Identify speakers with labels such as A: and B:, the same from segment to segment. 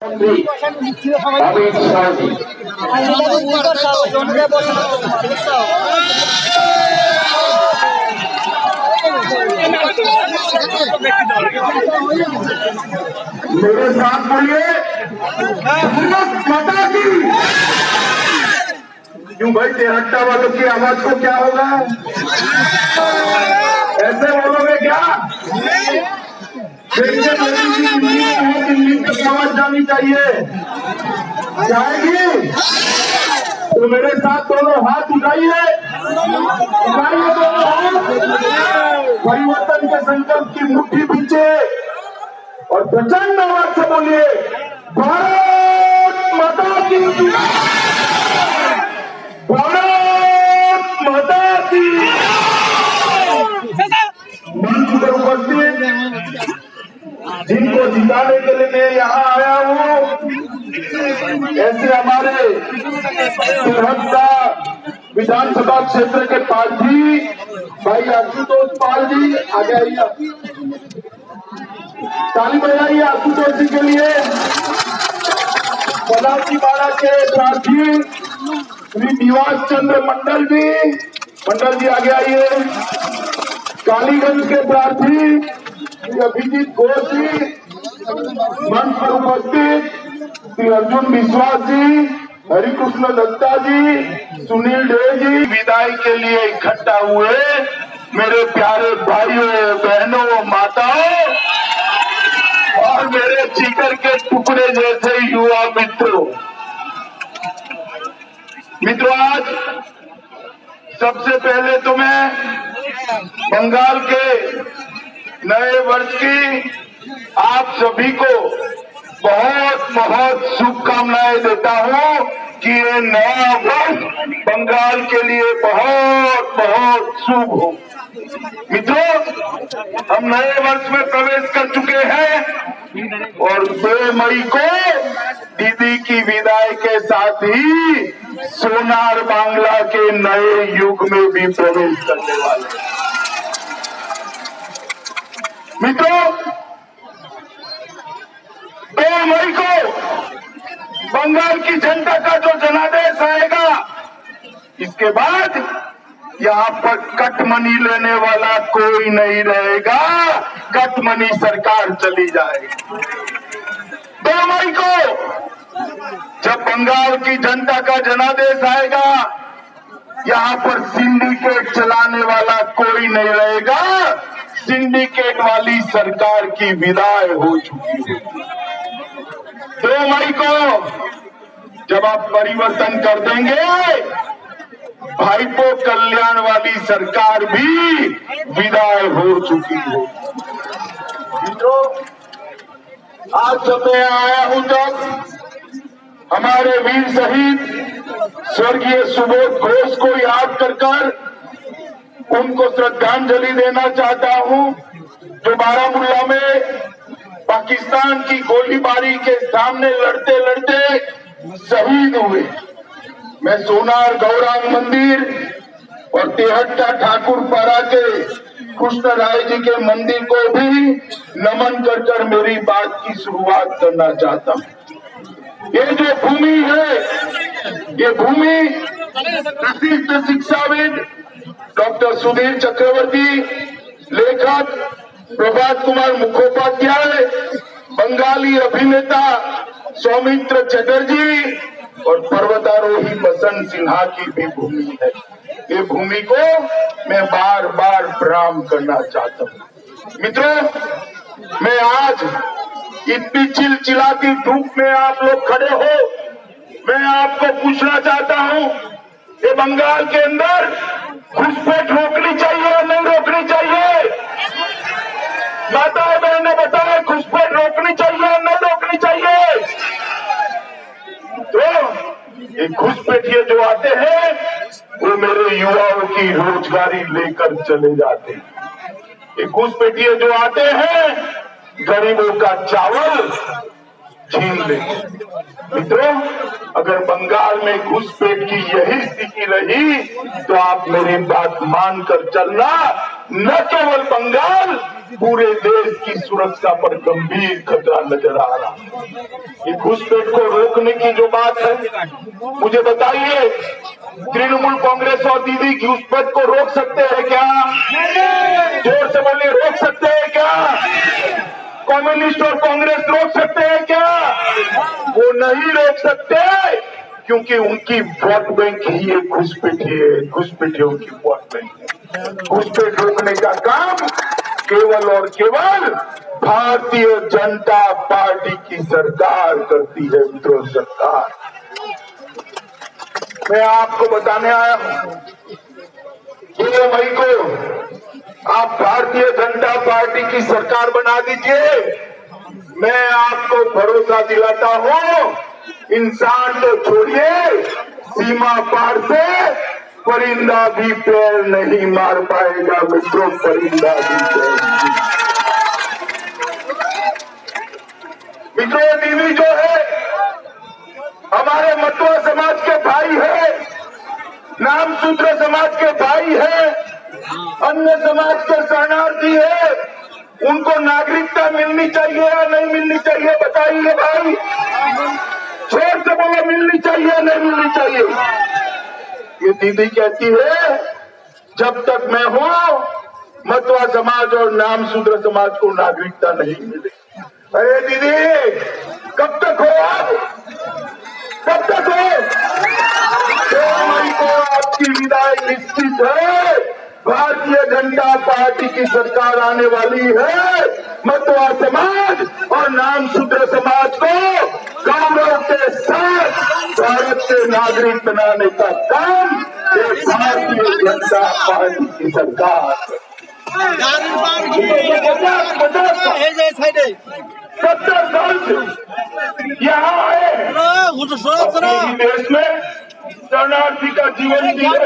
A: अमित शाह जी मेरे साथ बोलिए माता की। क्यों भाई, तेहट्टा वालों की आवाज को क्या होगा? ऐसे बोलोगे क्या? दिल्ली तक आवाज जानी चाहिए, जाएगी तो मेरे साथ दोनों हाथ उठाइए, उठाइए दोनों हाथ, परिवर्तन के संकल्प की मुट्ठी पीछे और प्रचंड आवाज से बोलिए भारत माता की, भारत माता की। मंच पर उपस्थित जिनको जिताने के लिए मैं यहाँ आया हूँ, ऐसे हमारे तिरहत्ता विधानसभा क्षेत्र के पार्टी भाई आशुतोष पाल जी आगे आइए, ताली बजाइए आशुतोष जी के लिए। पलासी बाड़ा के प्रार्थी श्री निवास चंद्र मंडल जी आगे आइए। कालीगंज के प्रार्थी श्री अभिजीत घोष जी, मंच पर उपस्थित श्री अर्जुन विश्वास जी, हरिकृष्ण दत्ता जी, सुनील डे जी, विदाई के लिए इकट्ठा हुए मेरे प्यारे भाइयों बहनों माताओं और मेरे जिगर के टुकड़े जैसे युवा मित्रों, आज सबसे पहले तो मैं बंगाल के नए वर्ष की आप सभी को बहुत बहुत शुभकामनाएं देता हूं कि ये नया वर्ष बंगाल के लिए बहुत बहुत शुभ हो। मित्रों, हम नए वर्ष में प्रवेश कर चुके हैं और 2 मई को दीदी की विदाई के साथ ही सोनार बांग्ला के नए युग में भी प्रवेश करने वाले हैं। मित्रों, 2 मई को बंगाल की जनता का जो जनादेश आएगा, इसके बाद यहाँ पर कटमनी लेने वाला कोई नहीं रहेगा, कटमनी सरकार चली जाएगी। 2 मई को जब बंगाल की जनता का जनादेश आएगा, यहाँ पर सिंडिकेट चलाने वाला कोई नहीं रहेगा, सिंडिकेट वाली सरकार की विदाई हो चुकी है। 2 मई को जब आप परिवर्तन कर देंगे, भाईपो कल्याण वाली सरकार भी विदाई हो चुकी है। मित्रों, आज जब मैं आया हूं, जब हमारे वीर शहीद स्वर्गीय सुबोध घोष को याद कर उनको श्रद्धांजलि देना चाहता हूं, जो बारामूला में पाकिस्तान की गोलीबारी के सामने लड़ते लड़ते शहीद हुए। मैं सोनार गौरांग मंदिर और तेहट्टा ठाकुरपाड़ा के कृष्ण राय जी के मंदिर को भी नमन कर मेरी बात की शुरुआत करना चाहता हूँ। ये जो भूमि है, ये भूमि प्रसिद्ध शिक्षाविद डॉक्टर सुधीर चक्रवर्ती, लेखक प्रभात कुमार मुखोपाध्याय, बंगाली अभिनेता सौमित्र चटर्जी और पर्वतारोही बसंत सिन्हा की भी भूमि है। ये भूमि को मैं बार बार प्रणाम करना चाहता हूँ। मित्रों, मैं आज इतनी चिलचिलाती धूप में आप लोग खड़े हो, मैं आपको पूछना चाहता हूँ, ये बंगाल के अंदर घुसपैठ रोकनी चाहिए या नहीं रोकनी चाहिए? माताएं बहनें बताएं, घुसपैठ रोकनी चाहिए या नहीं रोकनी चाहिए? तो ये घुसपैठिए जो आते हैं, वो मेरे युवाओं की रोजगारी लेकर चले जाते हैं। ये घुसपैठिए जो आते हैं, गरीबों का चावल छीन लेते। मित्रों, अगर बंगाल में घुसपैठ की यही स्थिति रही तो आप मेरी बात मानकर चलना, न केवल बंगाल, पूरे देश की सुरक्षा पर गंभीर खतरा नजर आ रहा है। ये घुसपैठ को रोकने की जो बात है, मुझे बताइए, तृणमूल कांग्रेस और दीदी घुसपैठ को रोक सकते हैं क्या? जोर से बोलिए, रोक सकते हैं क्या? कम्युनिस्ट और कांग्रेस रोक सकते हैं क्या? वो नहीं रोक सकते, क्योंकि उनकी वोट बैंक ही एक घुसपैठी है, घुसपैठी उनकी वोट बैंक। घुसपैठ रोकने का काम केवल और केवल भारतीय जनता पार्टी की सरकार करती है। मित्रों, सरकार, मैं आपको बताने आया हूं, 2 मई को आप भारतीय जनता पार्टी की सरकार बना दीजिए। मैं आपको भरोसा दिलाता हूं, इंसान तो छोड़िए, सीमा पार से परिंदा भी पैर नहीं मार पाएगा। मित्रों, परिंदा भी पैर। मित्रों, दीदी जो है हमारे मतुआ समाज के भाई है, नामशूद्र समाज के भाई है, अन्य समाज के शरणार्थी है। उनको नागरिकता मिलनी चाहिए या नहीं मिलनी चाहिए? बताइए भाई, जोर से बोलो, मिलनी चाहिए या नहीं मिलनी चाहिए? ये दीदी कहती है, जब तक मैं हूं, मतुआ समाज और नामशूद्र समाज को नागरिकता नहीं मिले। अरे दीदी, कब तक हो आप? कब तक हो? 2 मई को आपकी विदाई निश्चित है। भारतीय जनता पार्टी की सरकार आने वाली है। मतुआ समाज और नामशूद्र समाज को गौरव के साथ भारत के नागरिक बनाने का काम भारतीय जनता पार्टी की सरकार। 70 साल से यहाँ आए देश में शरणार्थी का जीवन जिए,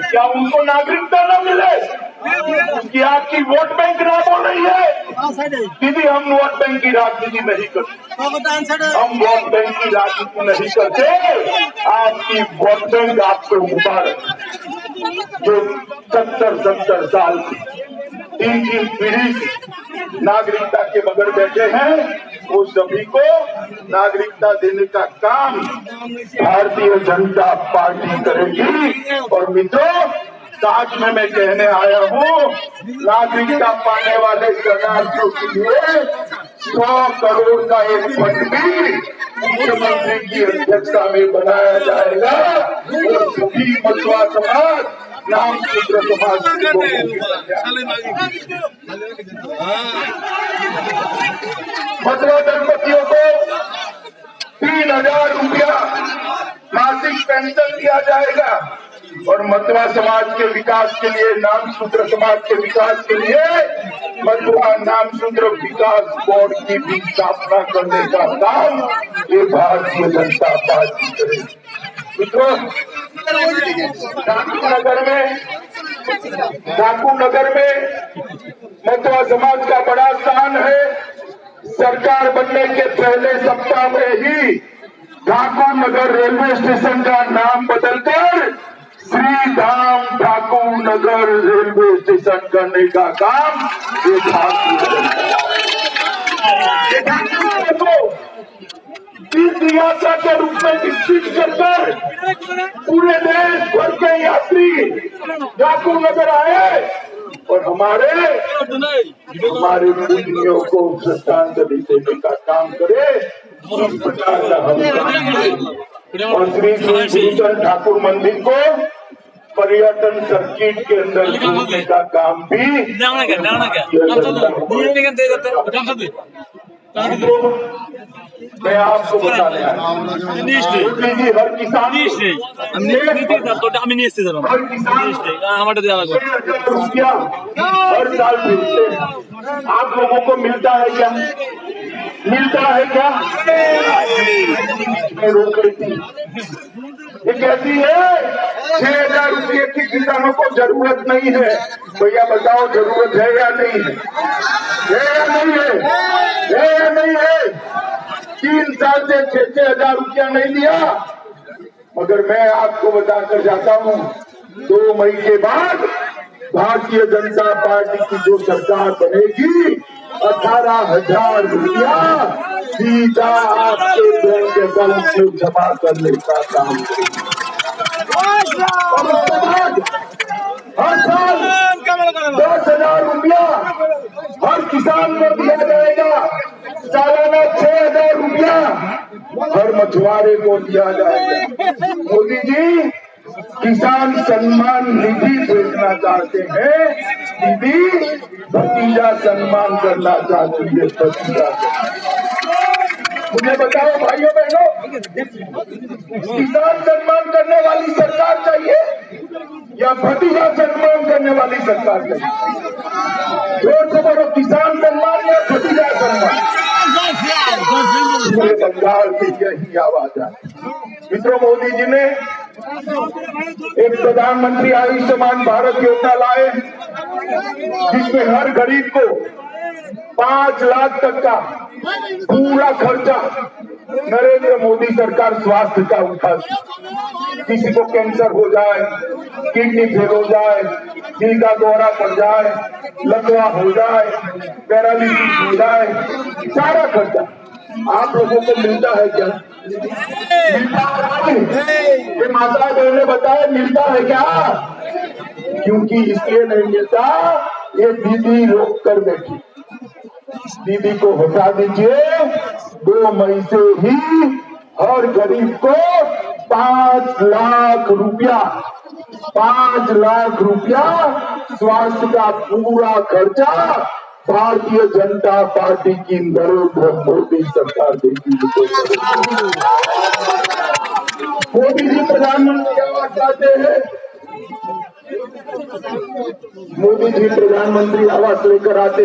A: क्या उनको नागरिकता न मिले? उसकी आपकी वोट बैंक ना बोल रही है? दीदी, हम वोट बैंक की राजनीति नहीं करते, हम वोट बैंक की राजनीति नहीं करते। आपकी वोट बैंक आपको मुबारक, जो 70 साल की 3 पीढ़ी से नागरिकता के बगैर बैठे हैं, वो सभी को नागरिकता देने का काम भारतीय जनता पार्टी करेगी। और मित्रों, साथ में मैं कहने आया हूँ, नागरिकता पाने वाले शरणार्थियों के लिए 100 करोड़ का एक फंड भी मुख्यमंत्री की अध्यक्षता में बनाया जाएगा। और सभी मतुआ समाज, नामशूद्र समाज के मतुआ दंपतियों को 3000 रुपया मासिक पेंशन दिया जाएगा। और मतुआ समाज के विकास के लिए, नामशूद्र समाज के विकास के लिए मतुआ नामशूद्र विकास बोर्ड की भी स्थापना करने का काम ये भारतीय जनता पार्टी करेगी। मित्रों, डाकू नगर में मतुआ समाज का बड़ा स्थान है। सरकार बनने के पहले सप्ताह में ही ठाकुर नगर रेलवे स्टेशन का नाम बदलकर श्री धाम ठाकुर नगर रेलवे स्टेशन करने का काम ये भारतीय को तीर्थ यात्रा के रूप में विकसित कर पूरे देश भर के यात्री ठाकुर नगर आए और हमारे पूजनियों को श्रद्धांजलि देने का काम करे। इस प्रकार का हम और श्री गुरुचरण ठाकुर मंदिर को पर्यटन सर्किट के अंदर जोड़ने का काम भी मैं आपको बता रहा हर किसान रुपया हर साल मिलते हैं। आप लोगों को मिलता है क्या? मिलता है क्या? रोक रही थी, ये कहती है 6000 रुपये की किसानों को जरूरत नहीं है। भैया बताओ, जरूरत है या नहीं है? है या नहीं है? है या नहीं है? 3 साल से 6,000 रुपया नहीं दिया। मगर मैं आपको बताकर जाता हूँ, 2 मई के बाद भारतीय जनता पार्टी की जो सरकार बनेगी 18,000 रुपया सीधा आपके बैंक अकाउंट में जमा करने का काम और उसके बाद हर साल 10,000 रुपया हर किसान को दिया जाएगा, सालाना 6,000 रुपया हर मछुआरे को दिया जाएगा। मोदी जी किसान सम्मान निधि भेजना चाहते हैं, दीदी भतीजा सम्मान करना चाहती है, भतीजा। मुझे बताओ भाइयों बहनों, किसान सम्मान करने वाली सरकार चाहिए या भतीजा सम्मान करने वाली सरकार चाहिए? जोर से बोलो, किसान सम्मान या भतीजा सम्मान? पूरे बंगाल से यही आवाज है। मित्रों, मोदी जी ने एक प्रधानमंत्री आयुष्मान भारत योजना लाए, जिसमें हर गरीब को 5 लाख तक का पूरा खर्चा नरेंद्र मोदी सरकार स्वास्थ्य का उठा। किसी को कैंसर हो जाए, किडनी फेल हो जाए, दिल का दौरा पड़ जाए, लकवा हो जाए, पैरालिसिस हो जाए, सारा खर्चा आप लोगों को मिलता है क्या? मिलता है? ये माता बहन ने बताया मिलता है क्या? क्योंकि इसलिए नहीं मिलता, ये दीदी रोक कर बैठी। दीदी को हटा दीजिए, 2 मई से ही हर गरीब को 5 लाख रुपया स्वास्थ्य का पूरा खर्चा भारतीय जनता पार्टी की नरेंद्र मोदी सरकार देगी। मोदी जी प्रधानमंत्री आवास चाहते हैं, मोदी जी प्रधानमंत्री आवास लेकर आते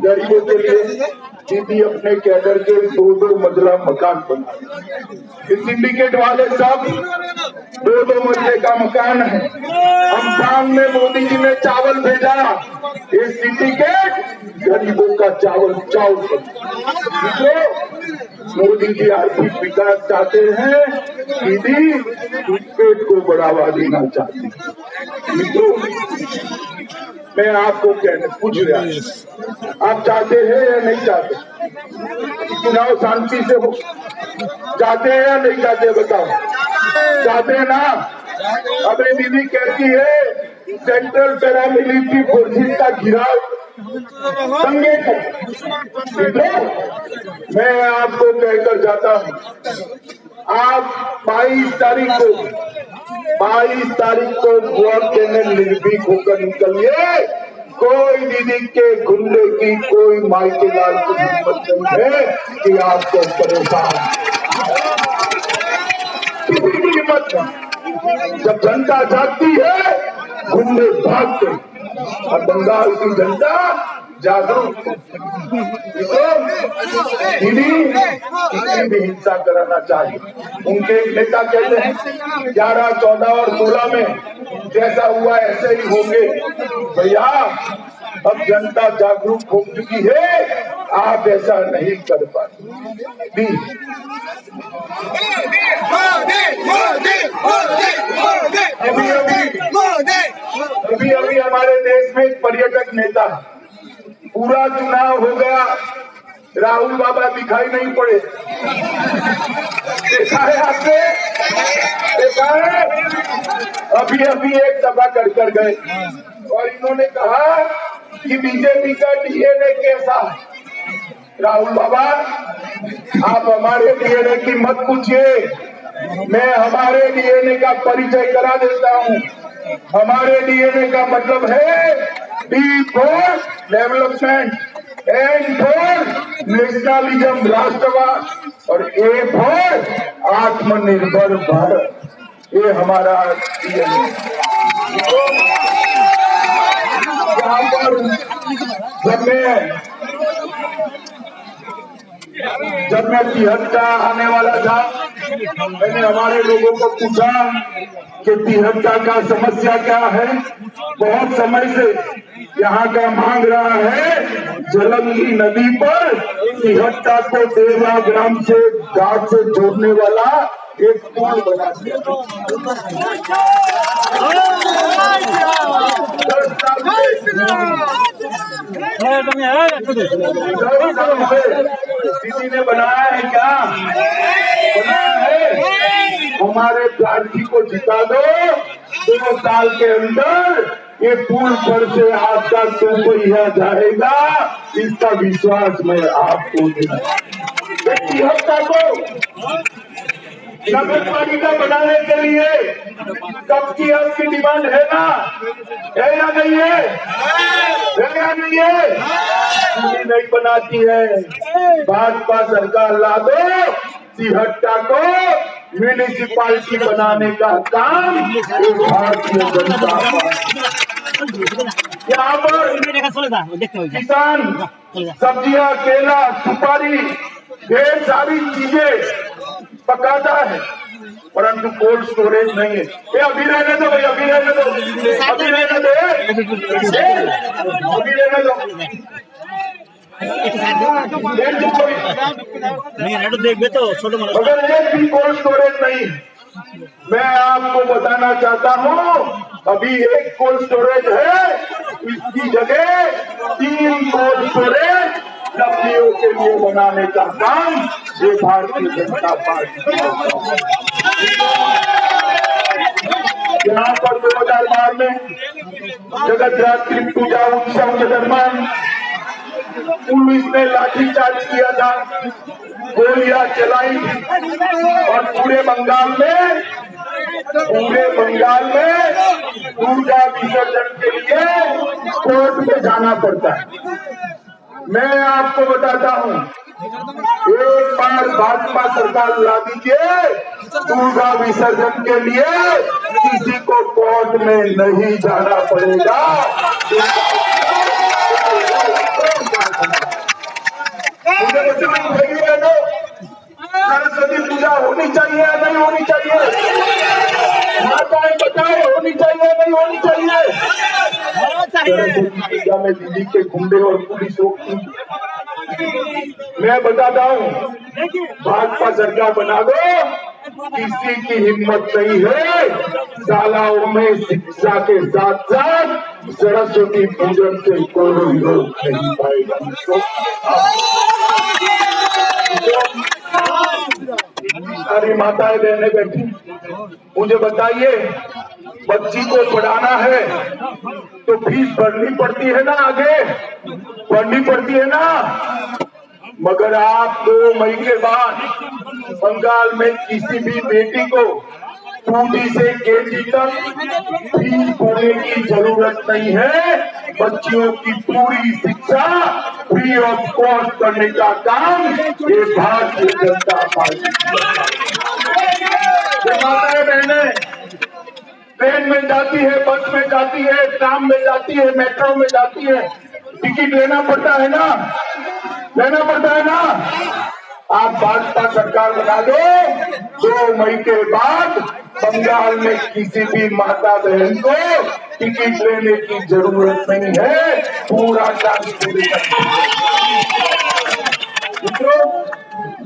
A: गरीबों के लिए। दीदी अपने कैडर के 2-2 मंजिला मकान बना, सिंडिकेट वाले सब 2-2 मंजिले का मकान है। हम शाम में मोदी जी ने चावल भेजा, ये सिंडिकेट गरीबों का चावल मोदी जी आर्थिक विकास चाहते हैं, दीदी पेट को बढ़ावा देना चाहती है। मित्रों, मैं आपको कहने पूछ रहा हूं, आप चाहते हैं या नहीं चाहते? चुनाव शांति से हो, चाहते हैं या नहीं चाहते? बताओ, चाहते हैं ना? अपनी दीदी कहती है सेंट्रल पैरामिलिट्री फोर्सेस का घिराव दंगे कर। मैं आपको कहकर जाता हूं, आप 22 तारीख को वोट देने निर्भीक होकर निकलिए। कोई दीदी के गुंडे की, कोई माई के लाल की हिम्मत नहीं है कि आपको परेशान, किसी की हिम्मत नहीं। जब जनता जागती है, गुंडे भागते, और बंगाल की जनता जागरूक। दीदी किसी भी हिंसा कराना चाहिए। उनके नेता कहते हैं 11, 14 और 16 में जैसा हुआ ऐसे ही होंगे। भैया, अब जनता जागरूक हो चुकी है, आप ऐसा नहीं कर पाते। अभी हमारे देश में एक पर्यटक नेता, पूरा चुनाव हो गया, राहुल बाबा दिखाई नहीं पड़े। देखा है आपने? देखा है? अभी एक सभा कर गए और इन्होंने कहा कि बीजेपी का डीएनए कैसा है। राहुल बाबा, आप हमारे डीएनए की मत पूछिए, मैं हमारे डीएनए का परिचय करा देता हूँ। हमारे डीएनए का मतलब है D for development, N for nationalism राष्ट्रवाद और ए फॉर आत्मनिर्भर भारत। ये हमारा डीएनए। यहाँ पर जब मैं 73 आने वाला था, मैंने हमारे लोगों को पूछा कि 73 का समस्या क्या है। बहुत समय से यहाँ का मांग रहा है जलंगी नदी पर 73 को देवरा ग्राम से घाट से जोड़ने वाला एक पुल बना दिया। 10 साल किसी ने बनाया है क्या? बनाया है? हमारे प्रार्थी को जिता दो, 2 साल के अंदर ये पुल पर से आपका रुपया जाएगा, इसका विश्वास मैं आपको दिलाता हूं। हफ्ता को नगर पालिका बनाने के लिए सबकी आपकी डिमांड है ना? है या नहीं है? है या नहीं है? नहीं बनाती है। भाजपा सरकार ला दो, सिहट्टा को म्यूनिसिपालिटी बनाने का काम भारतीय जनता पार्टी। यहाँ पर किसान सब्जियां, केला, सुपारी, ढेर सारी चीजें पकाता है, परंतु कोल्ड स्टोरेज नहीं है। ये अभी रहने दो भाई, अभी रहने दो, अभी रहने दो, अभी रहने दो। अगर एक भी कोल्ड स्टोरेज नहीं, मैं आपको बताना चाहता हूँ, अभी एक कोल्ड स्टोरेज है, इसकी जगह 3 कोल्ड स्टोरेज सब्जियों के लिए बनाने का काम ये भारतीय जनता पार्टी। यहाँ पर 2012 में जगतरात्रि पूजा उत्सव के दरमियान पुलिस ने लाठीचार्ज किया था, गोलियां चलाई और पूरे बंगाल में दुर्गा विसर्जन के लिए कोर्ट में जाना पड़ता है। मैं आपको बताता हूँ, एक बार भाजपा सरकार ला दीजिए, दुर्गा विसर्जन के लिए किसी को कोर्ट में नहीं जाना पड़ेगा। सरस्वती पूजा होनी चाहिए या नहीं होनी चाहिए? माताएं बताए होनी चाहिए या नहीं होनी चाहिए? सरस्वती पूजा में दिल्ली के गुंडे और पुलिस रोकती। मैं बताता हूँ, भाजपा सरकार बना दो, किसी की हिम्मत नहीं है शालाओं में शिक्षा के साथ साथ सरस्वती पूजन से कोई रोक नहीं पाएगा। सारी माताएं बहने बैठी, मुझे बताइए, बच्ची को पढ़ाना है तो फीस भरनी पड़ती है ना, आगे भरनी पड़ती है ना। मगर आप 2 मई के बाद बंगाल में किसी भी बेटी को 2D से KG तक फीस भरने की जरूरत नहीं है। बच्चियों की पूरी शिक्षा फ्री ऑफ कॉस्ट करने का काम ये भारतीय जनता पार्टी। माताएं बहनें ट्रेन में जाती है, बस में जाती है, ट्राम में जाती है, मेट्रो में जाती है, टिकट लेना पड़ता है ना, लेना पड़ता है ना। आप भाजपा सरकार बना दो, 2 मई के बाद बंगाल में किसी भी माता बहन को टिकट लेने की जरूरत नहीं है, पूरा काम पूरी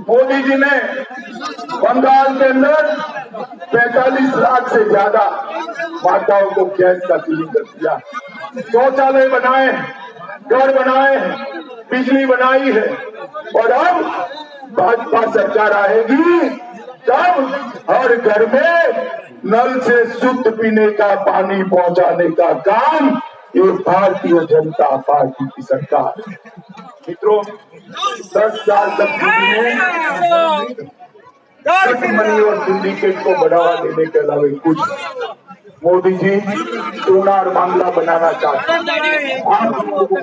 A: मोदी जी ने बंगाल के अंदर 45 लाख से ज्यादा माताओं को गैस का सिलेंडर दिया, शौचालय बनाए, घर बनाए, बिजली बनाई है। और अब भाजपा सरकार आएगी तब हर घर में नल से शुद्ध पीने का पानी पहुंचाने का काम ये भारतीय जनता पार्टी की सरकार। मित्रों, 10 साल तक मनी और सिंडिकेट को बढ़ावा देने के अलावा कुछ मोदी जी सोनार मामला बनाना चाहते हैं। आप लोगों को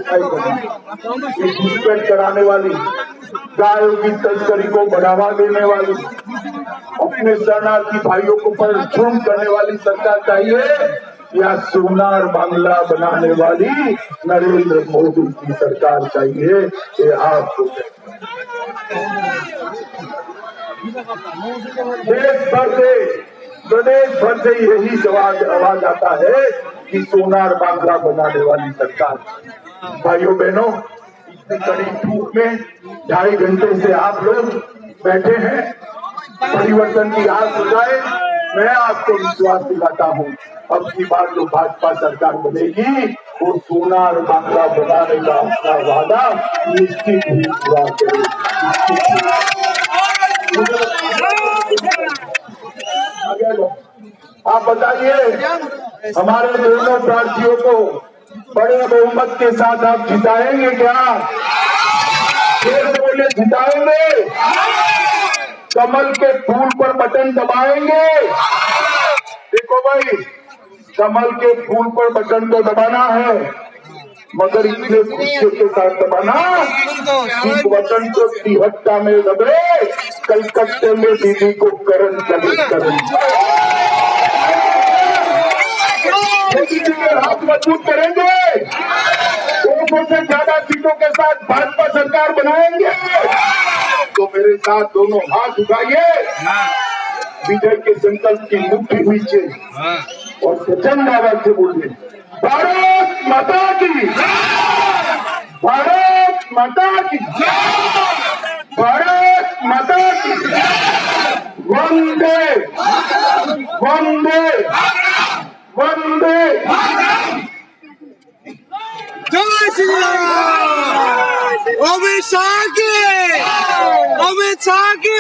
A: घुसपैठ कराने वाली, गायों की तस्करी को बढ़ावा देने वाली, अपने शरणार्थी भाइयों को पर जुर्म करने वाली सरकार चाहिए या सोनार मामला बनाने वाली नरेंद्र मोदी की सरकार चाहिए? ये आपको देश भर से, प्रदेश भर से यही आवाज आता है कि सोनार बांग्ला बनाने वाली सरकार। भाइयों बहनों, इतनी कड़ी धूप में 2.5 घंटे से आप लोग बैठे हैं, परिवर्तन की आस हो जाए। मैं आपको विश्वास दिलाता हूँ, अब की बार जो भाजपा सरकार बनेगी वो सोना और बांग्ला बनाने का अपना वादा निश्चित ही पूरा करेगी। आप बताइए, हमारे दोनों प्रार्थियों को बड़े बहुमत के साथ आप जिताएंगे क्या? फिर बोले जिताएंगे? कमल के फूल पर बटन दबाएंगे? देखो भाई, कमल के फूल पर बटन तो दबाना है, मगर इतने गुस्से के साथ दबाना, इस बटन को तिहत्ता में दबे, कलकत्ते में दीदी को करण हाथ मजबूत करेंगे, 200 से ज्यादा सीटों के साथ भाजपा सरकार बनाएंगे। तो मेरे साथ दोनों हाथ उठाइए, विजय के संकल्प की मुट्ठी नीचे और प्रचंड आवाज से बोलिए, भारत माता की, भारत माता की, भारत माता की, वंदे वंदे वंदे।
B: जय श्री राम। अमित शाह की